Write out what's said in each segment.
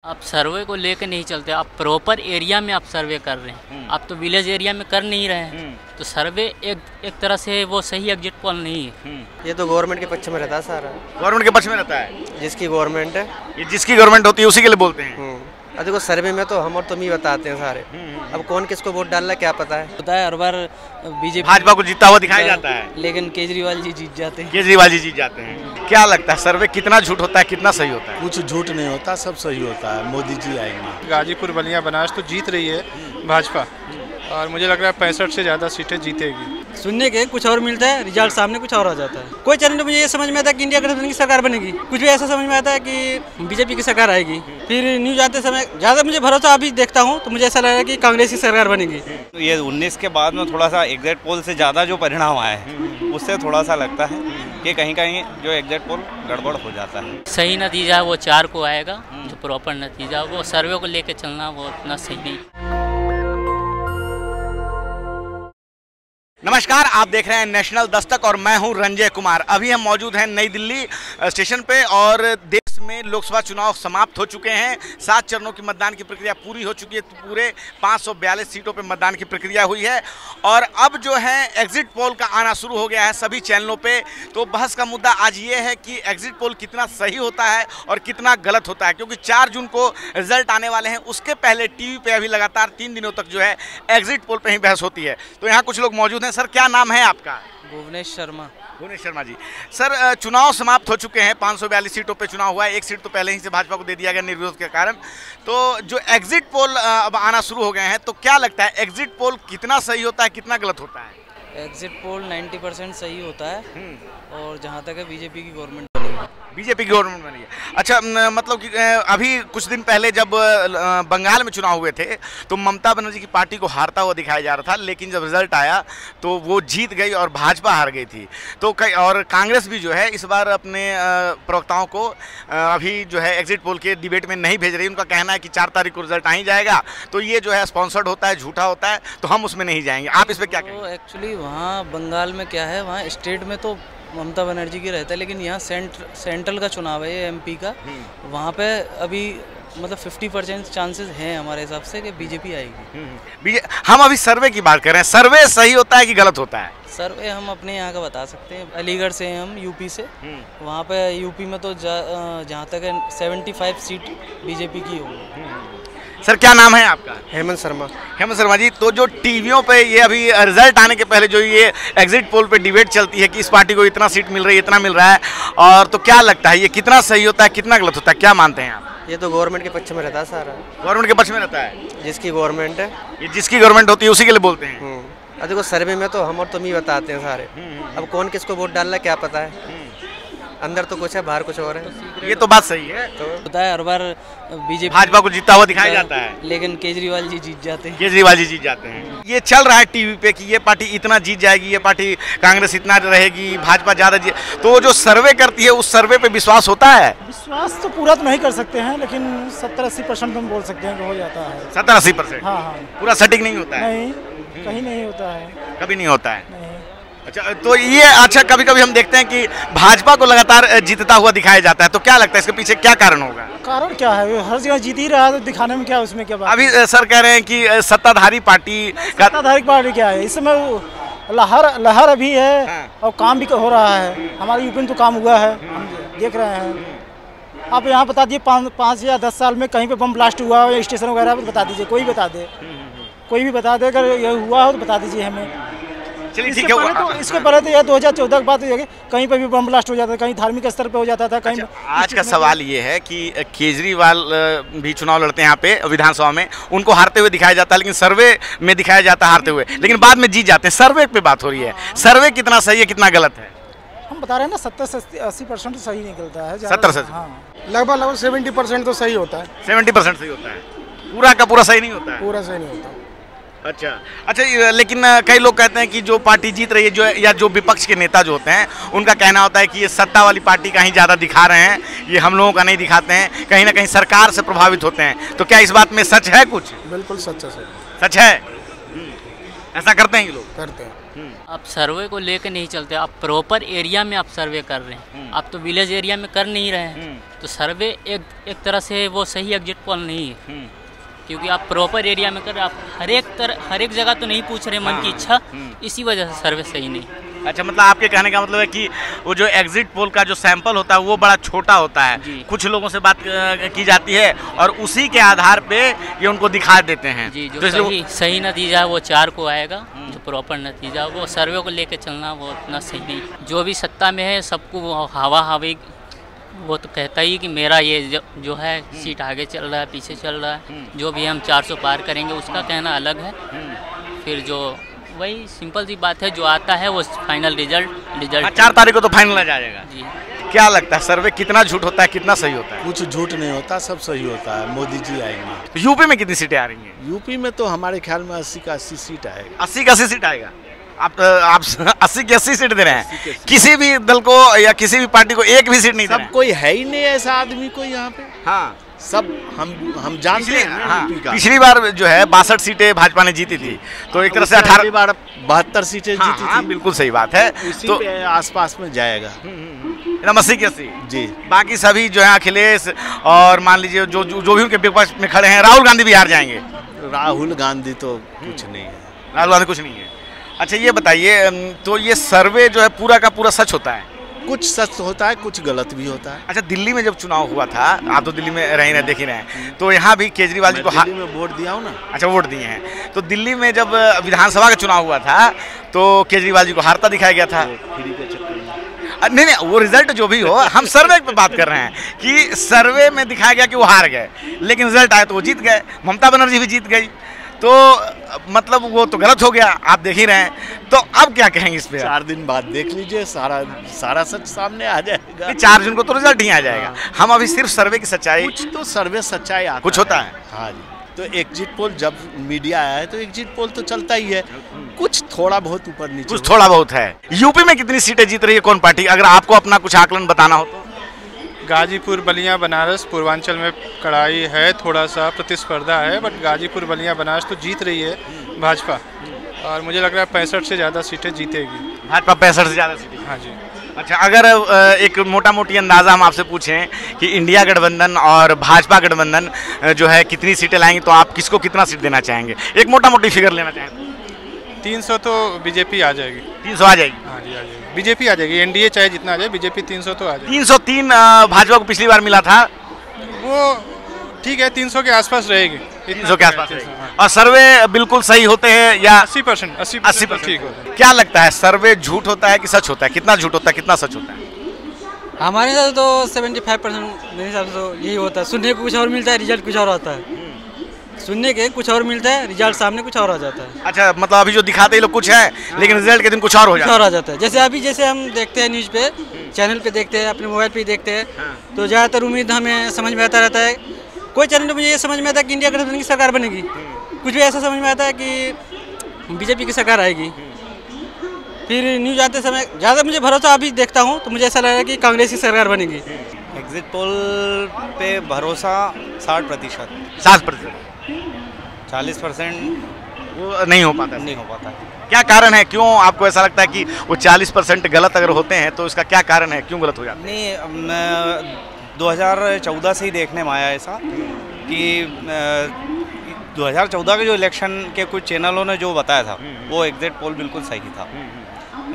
आप सर्वे को लेकर नहीं चलते, आप प्रॉपर एरिया में आप सर्वे कर रहे हैं। आप तो विलेज एरिया में कर नहीं रहे हैं, तो सर्वे एक तरह से वो सही एग्जिट पोल नहीं है। ये तो गवर्नमेंट के पक्ष में रहता है सारा। गवर्नमेंट के पक्ष में रहता है, जिसकी गवर्नमेंट है, ये जिसकी गवर्नमेंट होती है उसी के लिए बोलते हैं। अब देखो सर्वे में तो हम और तुम ही बताते हैं सारे। अब कौन किसको वोट डाल रहा है क्या पता है। होता है हर बार बीजेपी भाजपा को जीतता हुआ दिखाया जाता है, लेकिन केजरीवाल जी जीत जाते हैं। केजरीवाल जी जीत जाते हैं। क्या लगता है सर्वे कितना झूठ होता है, कितना सही होता है? कुछ झूठ नहीं होता, सब सही होता है। मोदी जी आएंगे। गाजीपुर बलिया बनारस तो जीत रही है भाजपा, और मुझे लग रहा है 65 से ज़्यादा सीटें जीतेगी। सुनने के कुछ और मिलता है, रिजल्ट सामने कुछ और आ जाता है। कोई चैनल में मुझे ये समझ में आता है कि इंडिया गठबंधन की सरकार बनेगी, कुछ भी ऐसा समझ में आता है कि बीजेपी की सरकार आएगी। फिर न्यूज आते समय ज़्यादा मुझे भरोसा अभी देखता हूँ तो मुझे ऐसा लग रहा है कि कांग्रेस की सरकार बनेगी। तो ये 19 के बाद में थोड़ा सा एग्जिट पोल से ज़्यादा जो परिणाम आया है उससे थोड़ा सा लगता है कि कहीं कहीं जो एग्जिट पोल गड़बड़ हो जाता है। सही नतीजा वो 4 को आएगा, जो प्रॉपर नतीजा वो सर्वे को लेकर चलना वो उतना सही नहीं। नमस्कार, आप देख रहे हैं नेशनल दस्तक और मैं हूं रंजय कुमार। अभी हम मौजूद हैं नई दिल्ली स्टेशन पे और देश में लोकसभा चुनाव समाप्त हो चुके हैं। 7 चरणों की मतदान की प्रक्रिया पूरी हो चुकी है, तो पूरे 542 सीटों पे मतदान की प्रक्रिया हुई है और अब जो है एग्जिट पोल का आना शुरू हो गया है सभी चैनलों पे। तो बहस का मुद्दा आज ये है कि एग्जिट पोल कितना सही होता है और कितना गलत होता है, क्योंकि 4 जून को रिजल्ट आने वाले हैं। उसके पहले टीवी पे अभी लगातार 3 दिनों तक जो है एग्जिट पोल पे ही बहस होती है। तो यहाँ कुछ लोग मौजूद हैं। सर, क्या नाम है आपका? भुवनेश शर्मा। भुवनेश शर्मा जी। सर, चुनाव समाप्त हो चुके हैं, 542 सीटों पे चुनाव हुआ है। 1 सीट तो पहले ही से भाजपा को दे दिया गया निर्विरोध के कारण। तो जो एग्जिट पोल अब आना शुरू हो गए हैं, तो क्या लगता है एग्जिट पोल कितना सही होता है, कितना गलत होता है? एग्जिट पोल 90% सही होता है और जहाँ तक है बीजेपी की गवर्नमेंट बीजेपी की गवर्नमेंट बनी है। अच्छा, मतलब कि अभी कुछ दिन पहले जब बंगाल में चुनाव हुए थे तो ममता बनर्जी की पार्टी को हारता हुआ दिखाया जा रहा था, लेकिन जब रिजल्ट आया तो वो जीत गई और भाजपा हार गई थी। तो और कांग्रेस भी जो है इस बार अपने प्रवक्ताओं को अभी जो है एग्जिट पोल के डिबेट में नहीं भेज रही। उनका कहना है कि 4 तारीख को रिजल्ट आ ही जाएगा, तो ये जो है स्पॉन्सर्ड होता है, झूठा होता है, तो हम उसमें नहीं जाएंगे। आप इस पर क्या कहेंगे? एक्चुअली वहाँ बंगाल में क्या है, वहाँ स्टेट में तो ममता बनर्जी की रहता है, लेकिन यहाँ सेंट्रल का चुनाव है, ये एमपी का। वहाँ पे अभी मतलब 50% चांसेस हैं हमारे हिसाब से कि बीजेपी आएगी। हम अभी सर्वे की बात कर रहे हैं, सर्वे सही होता है कि गलत होता है? सर्वे हम अपने यहाँ का बता सकते हैं। अलीगढ़ से हैं हम, यूपी से। वहाँ पे यूपी में तो जहाँ तक है 75 सीट बीजेपी की होगी। सर, क्या नाम है आपका? हेमंत शर्मा। हेमंत शर्मा जी, तो जो टीवियों पे ये अभी रिजल्ट आने के पहले जो ये एग्जिट पोल पे डिबेट चलती है कि इस पार्टी को इतना सीट मिल रही है, इतना मिल रहा है, और तो क्या लगता है ये कितना सही होता है, कितना गलत होता है, क्या मानते हैं आप? ये तो गवर्नमेंट के पक्ष में रहता है सारा। गवर्नमेंट के पक्ष में रहता है, जिसकी गवर्नमेंट है, ये जिसकी गवर्नमेंट होती है उसी के लिए बोलते हैं। अब देखो सर्वे में तो हम और तुम ही बताते हैं सारे। अब कौन किसको वोट डाल रहा है क्या पता है। अंदर तो कुछ है, बाहर कुछ और है। ये तो बात सही है। तो होता है हर बार बीजेपी भाजपा को जीतता हुआ दिखाया जाता है, लेकिन केजरीवाल जी जीत जाते हैं। केजरीवाल जी जीत जाते हैं। ये चल रहा है टीवी पे कि ये पार्टी इतना जीत जाएगी, ये पार्टी कांग्रेस इतना रहेगी, भाजपा ज़्यादा जीत। तो जो सर्वे करती है उस सर्वे पे विश्वास होता है? विश्वास तो पूरा तो नहीं कर सकते हैं, लेकिन 70-80% हम बोल सकते हैं कि हो जाता है। 70-80%? हाँ हाँ। पूरा सटीक नहीं होता है? नहीं, कहीं नहीं होता है, कभी नहीं होता है। नहीं। अच्छा, तो ये अच्छा, कभी कभी हम देखते हैं कि भाजपा को लगातार जीतता हुआ दिखाया जाता है, तो क्या लगता है इसके पीछे क्या कारण होगा? कारण क्या है, हर जगह जीत ही रहा है, तो दिखाने में क्या, उसमें क्या बात? अभी सर कह रहे हैं कि सत्ताधारी पार्टी का, सत्ताधारी पार्टी क्या है, इस समय लहर अभी है। हाँ। और काम भी हो रहा है, हमारे यूपी में तो काम हुआ है, हम देख रहे हैं। आप यहाँ बता दीजिए 5 या 10 साल में कहीं पे बम ब्लास्ट हुआ हो या स्टेशन वगैरह पर बता दीजिए, कोई बता दे, कोई भी बता दे। अगर ये हुआ हो तो बता दीजिए हमें। चलिए ठीक है। तो इसके पहले तो यह 2014 की बात है, कहीं पर भी बम ब्लास्ट हो जाता था, कहीं धार्मिक स्तर पे हो जाता था, कहीं। अच्छा, आज का सवाल ये है कि केजरीवाल भी चुनाव लड़ते हैं यहाँ पे विधानसभा में, उनको हारते हुए दिखाया जाता है, लेकिन सर्वे में दिखाया जाता है हारते हुए, लेकिन बाद में जीत जाते हैं। सर्वे पे बात हो रही है, सर्वे कितना सही है, कितना गलत है? हम बता रहे हैं ना, 70 से 80% सही निकलता है। 70 से? हाँ, लगभग 70% तो सही होता है। 70% सही होता है, पूरा का पूरा सही नहीं होता है? पूरा सही नहीं होता। अच्छा, लेकिन कई लोग कहते हैं कि जो पार्टी जीत रही है, जो या जो विपक्ष के नेता जो होते हैं, उनका कहना होता है कि ये सत्ता वाली पार्टी का ही ज़्यादा दिखा रहे हैं, ये हम लोगों का नहीं दिखाते हैं, कहीं ना कहीं सरकार से प्रभावित होते हैं। तो क्या इस बात में सच है कुछ? बिल्कुल सच है। सच है। ऐसा करते हैं कि लोग करते हैं। आप सर्वे को लेकर नहीं चलते, आप प्रॉपर एरिया में आप सर्वे कर रहे हैं। आप तो विलेज एरिया में कर नहीं रहे हैं, तो सर्वे एक तरह से वो सही एग्जिट पोल नहीं है, क्योंकि आप प्रॉपर एरिया में कर रहे हैं। आप हर एक जगह तो नहीं पूछ रहे मन की इच्छा, इसी वजह से सर्वे सही नहीं। अच्छा, मतलब आपके कहने का मतलब है कि वो जो एग्जिट पोल का जो सैंपल होता है वो बड़ा छोटा होता है, कुछ लोगों से बात की जाती है और उसी के आधार पे ये उनको दिखा देते हैं। जी, जो तो सही नतीजा है वो 4 को आएगा, जो प्रॉपर नतीजा वो सर्वे को लेके चलना वो उतना सही नहीं। जो भी सत्ता में है सबको वो हवा वो तो कहता ही कि मेरा ये जो है सीट आगे चल रहा है, पीछे चल रहा है, जो भी हम 400 पार करेंगे उसका कहना अलग है। फिर जो वही सिंपल सी बात है, जो आता है वो फाइनल रिजल्ट 4 तारीख को तो फाइनल आ जाएगा। जी, क्या लगता है सर्वे कितना झूठ होता है, कितना सही होता है? कुछ झूठ नहीं होता, सब सही होता है। मोदी जी आएंगे। तो यूपी में कितनी सीटें आ रही हैं? यूपी में तो हमारे ख्याल में 80 का 80 सीट आएगा। 80 का 80 सीट आएगा। आप 80 की 80 सीट दे रहे हैं, किसी भी दल को या किसी भी पार्टी को एक भी सीट नहीं दे रहे हैं। सब कोई है ही नहीं ऐसा आदमी कोई यहाँ पे। हाँ, सब हम जानते हैं ना यूपी का। पिछली बार जो है 62 सीटें भाजपा ने जीती थी, तो एक तरह से 18 बार 72 सीटें जीती थी। बिल्कुल सही बात है। इसी तो पे आसपास में जाएगा। 80 की 80 जी। बाकी सभी जो है अखिलेश और मान लीजिए जो भी उनके विपक्ष में खड़े हैं, राहुल गांधी भी हार जाएंगे। राहुल गांधी तो कुछ नहीं है। राहुल गांधी कुछ नहीं है। अच्छा, ये बताइए, तो ये सर्वे जो है पूरा का पूरा सच होता है? कुछ सच होता है, कुछ गलत भी होता है। अच्छा, दिल्ली में जब चुनाव हुआ था, आप तो दिल्ली में रहे देख ही रहे हैं, तो यहाँ भी केजरीवाल जी को दिल्ली में वोट दिया हूँ ना। अच्छा, वोट दिए हैं। तो दिल्ली में जब विधानसभा का चुनाव हुआ था तो केजरीवाल जी को हारता दिखाया गया था। फ्री के चक्कर में। नहीं, वो रिजल्ट जो भी हो, हम सर्वे पे बात कर रहे हैं कि सर्वे में दिखाया गया कि वो हार गए, लेकिन रिजल्ट आया तो वो जीत गए। ममता बनर्जी भी जीत गई, तो मतलब वो तो गलत हो गया, आप देख ही रहे हैं। तो अब क्या कहेंगे इस पे? 4 दिन बाद देख लीजिए, सारा सच सामने आ जाएगा। 4 जून को तो रिजल्ट ही आ जाएगा। हम अभी सिर्फ सर्वे की सच्चाई, कुछ तो सर्वे सच्चाई आता कुछ होता है। हाँ जी। तो एग्जिट पोल जब मीडिया आया है तो एग्जिट पोल तो चलता ही है, कुछ थोड़ा बहुत ऊपर नीचे, कुछ थोड़ा बहुत है। यूपी में कितनी सीटें जीत रही है कौन पार्टी, अगर आपको अपना कुछ आकलन बताना हो तो? गाजीपुर, बलिया, बनारस, पूर्वांचल में कड़ाई है, थोड़ा सा प्रतिस्पर्धा है, बट गाजीपुर, बलिया, बनारस तो जीत रही है भाजपा, और मुझे लग रहा है 65 से ज़्यादा सीटें जीतेगी भाजपा। 65 से ज़्यादा सीटें? हाँ जी। अच्छा, अगर एक मोटा मोटी अंदाज़ा हम आपसे पूछें कि इंडिया गठबंधन और भाजपा गठबंधन जो है कितनी सीटें लाएंगे, तो आप किसको कितना सीट देना चाहेंगे? एक मोटा मोटी फिगर लेना चाहेंगे। 300 तो बीजेपी आ जाएगी। 300 आ जाएगी? हाँ जी, आ जाएगी। बीजेपी आ जाएगी, एनडीए चाहे जितना आ जाए, बीजेपी 300 तो आ जाएगी। 303 भाजपा को पिछली बार मिला था, वो ठीक है, 300 के आसपास रहेगी। 300 के आसपास रहेगी। और सर्वे बिल्कुल सही होते हैं या 80% 80% ठीक होता है? क्या लगता है, सर्वे झूठ होता है कि सच होता है? कितना झूठ होता है, कितना सच होता है? हमारे साथ तो 75% मेरे हिसाब से तो यही होता है। सुनने को कुछ और मिलता है, रिजल्ट कुछ और आता है। सुनने के कुछ और मिलता है, रिजल्ट सामने कुछ और आ जाता है। अच्छा, मतलब अभी जो दिखाते हैं लोग कुछ है, लेकिन रिजल्ट के दिन कुछ और हो जाता है। कुछ और आ जाता है। जैसे हम देखते हैं न्यूज़ पे, चैनल पे देखते हैं, अपने मोबाइल पे देखते हैं, तो ज़्यादातर उम्मीद हमें समझ में आता रहता है। कोई चैनल में मुझे ये समझ में आता है कि इंडिया गठबंधन की सरकार बनेगी, कुछ भी ऐसा समझ में आता है कि बीजेपी की सरकार आएगी। फिर न्यूज़ आते समय ज़्यादा मुझे भरोसा अभी देखता हूँ तो मुझे ऐसा लग रहा है कि कांग्रेस की सरकार बनेगी। एग्जिट पोल पे भरोसा 60%। 60%? 40% वो नहीं हो पाता? नहीं हो पाता। क्या कारण है, क्यों आपको ऐसा लगता है कि वो 40% गलत अगर होते हैं तो इसका क्या कारण है, क्यों गलत हो जाते हैं? नहीं, मैं 2014 से ही देखने में आया ऐसा कि 2014 के जो इलेक्शन के कुछ चैनलों ने जो बताया था वो एग्जिट पोल बिल्कुल सही था,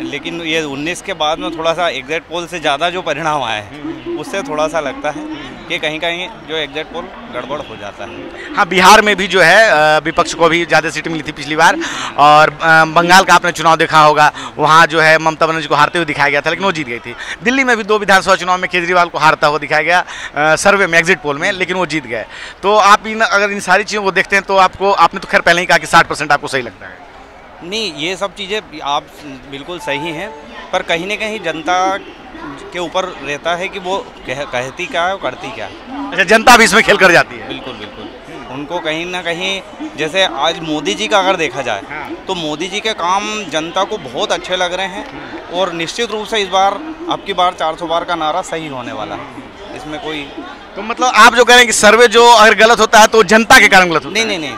लेकिन ये 19 के बाद में थोड़ा सा एग्जिट पोल से ज़्यादा जो परिणाम आए हैं उससे थोड़ा सा लगता है कि कहीं कहीं जो एग्जिट पोल गड़बड़ हो जाता है। हाँ, बिहार में भी जो है विपक्ष को भी ज़्यादा सीटें मिली थी पिछली बार, और बंगाल का आपने चुनाव देखा होगा, वहाँ जो है ममता बनर्जी को हारते हुए दिखाया गया था, लेकिन वो जीत गई थी। दिल्ली में भी 2 विधानसभा चुनाव में केजरीवाल को हारता हुआ दिखाया गया सर्वे में, एग्जिट पोल में, लेकिन वो जीत गए। तो आप अगर इन सारी चीज़ों को देखते हैं तो आपने तो खैर पहले ही कहा कि 60% आपको सही लगता है। नहीं, ये सब चीज़ें आप बिल्कुल सही हैं, पर कहीं ना कहीं जनता के ऊपर रहता है कि वो कहती क्या है और करती क्या है। अच्छा, जनता भी इसमें खेल कर जाती है? बिल्कुल बिल्कुल। उनको कहीं ना कहीं, जैसे आज मोदी जी का अगर देखा जाए तो मोदी जी के काम जनता को बहुत अच्छे लग रहे हैं, और निश्चित रूप से इस बार अब की बार 400 बार का नारा सही होने वाला है, इसमें कोई। तो मतलब आप जो कह रहे हैं कि सर्वे जो अगर गलत होता है तो जनता के कारण गलत होता है? नहीं,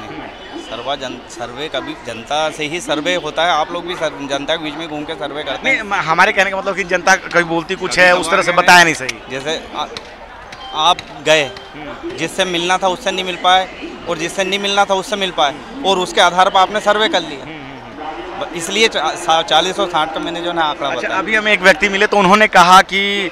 सर्वे हुआ सर्वे कभी जनता से ही सर्वे होता है। आप लोग भी जनता के बीच में घूम के सर्वे करते हैं। नहीं, हमारे कहने का मतलब कि जनता कभी बोलती कुछ है, उस तरह से बताया नहीं सही। जैसे आप गए, जिससे मिलना था उससे नहीं मिल पाए, और जिससे नहीं मिलना था उससे मिल पाए, और उसके आधार पर आपने सर्वे कर लिया, इसलिए 40 और 60 का मैंने जो है आंकड़ा बताया। अभी हमें एक व्यक्ति मिले तो उन्होंने कहा कि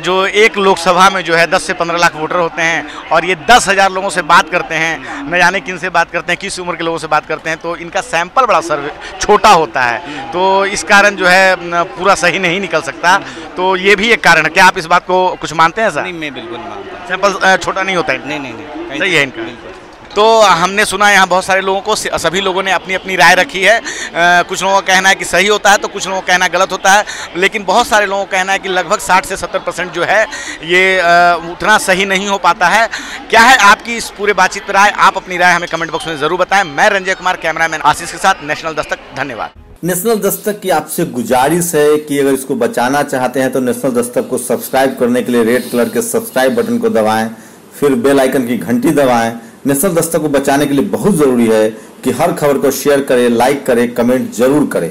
जो एक लोकसभा में जो है 10 से 15 लाख वोटर होते हैं और ये 10,000 लोगों से बात करते हैं, न जाने किन से बात करते हैं, किस उम्र के लोगों से बात करते हैं, तो इनका सैंपल बड़ा छोटा होता है, तो इस कारण जो है पूरा सही नहीं निकल सकता। तो ये भी एक कारण है। क्या आप इस बात को कुछ मानते हैं सर? नहीं, मैं बिल्कुल नहीं मानता। सैंपल छोटा नहीं होता है? नहीं, सही है इनका। तो हमने सुना यहाँ बहुत सारे लोगों को, सभी लोगों ने अपनी अपनी राय रखी है। कुछ लोगों का कहना है कि सही होता है, तो कुछ लोगों का कहना गलत होता है, लेकिन बहुत सारे लोगों का कहना है कि लगभग 60 से 70% जो है ये उतना सही नहीं हो पाता है। क्या है आपकी इस पूरे बातचीत पर राय? आप अपनी राय हमें कमेंट बॉक्स में ज़रूर बताएं। मैं रंजय कुमार, कैमरामैन आशीष के साथ, नेशनल दस्तक। धन्यवाद। नेशनल दस्तक की आपसे गुजारिश है कि अगर इसको बचाना चाहते हैं तो नेशनल दस्तक को सब्सक्राइब करने के लिए रेड कलर के सब्सक्राइब बटन को दबाएं, फिर बेल आइकन की घंटी दबाएं। नेशनल दस्तक को बचाने के लिए बहुत जरूरी है कि हर खबर को शेयर करें, लाइक करें, कमेंट जरूर करें।